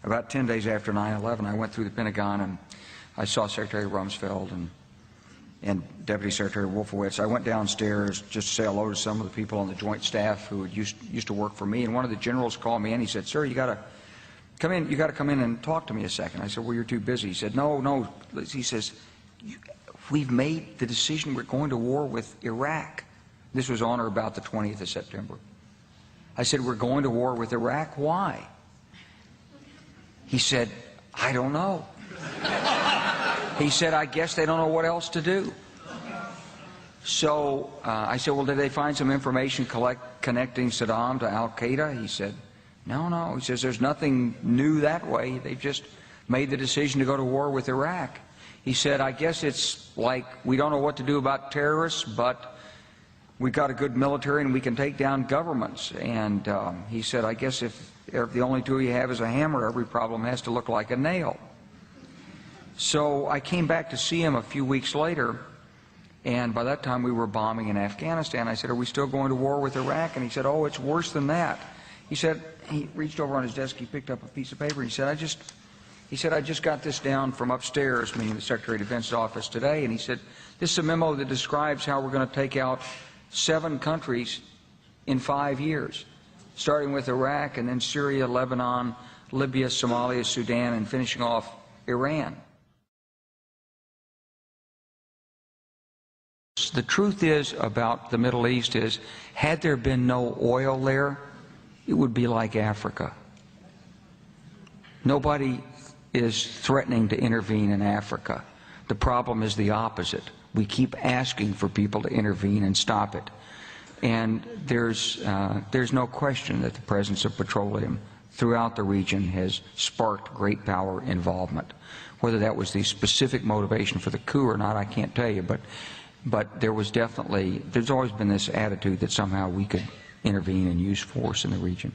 About 10 days after 9/11, I went through the Pentagon and I saw Secretary Rumsfeld and Deputy Secretary Wolfowitz. I went downstairs just to say hello to some of the people on the Joint Staff who used to work for me, and one of the generals called me and he said, "Sir, you got to come in. You got to come in and talk to me a second." I said, "Well, you're too busy." He said, "No." He says, "We've made the decision. We're going to war with Iraq." This was on or about the 20th of September. I said, "We're going to war with Iraq. Why?" He said, "I don't know." He said, "I guess they don't know what else to do." So I said, "Well, did they find some information connecting Saddam to Al-Qaeda?" He said, No. He says, "There's nothing new that way. They've just made the decision to go to war with Iraq." He said, "I guess it's like we don't know what to do about terrorists, but we've got a good military and we can take down governments." And he said, "I guess if the only tool you have is a hammer, every problem has to look like a nail." So I came back to see him a few weeks later, and by that time we were bombing in Afghanistan. I said, "Are we still going to war with Iraq?" And he said, "Oh, it's worse than that." He said, he reached over on his desk, he picked up a piece of paper, and he said, I just got this down from upstairs," meaning the Secretary of Defense's office today, and he said, "This is a memo that describes how we're going to take out 7 countries in 5 years, starting with Iraq and then Syria, Lebanon, Libya, Somalia, Sudan, and finishing off Iran." The truth is about the Middle East is, had there been no oil there, it would be like Africa. Nobody is threatening to intervene in Africa. The problem is the opposite. We keep asking for people to intervene and stop it. And there's no question that the presence of petroleum throughout the region has sparked great power involvement. Whether that was the specific motivation for the coup or not, I can't tell you, but there's always been this attitude that somehow we could intervene and use force in the region.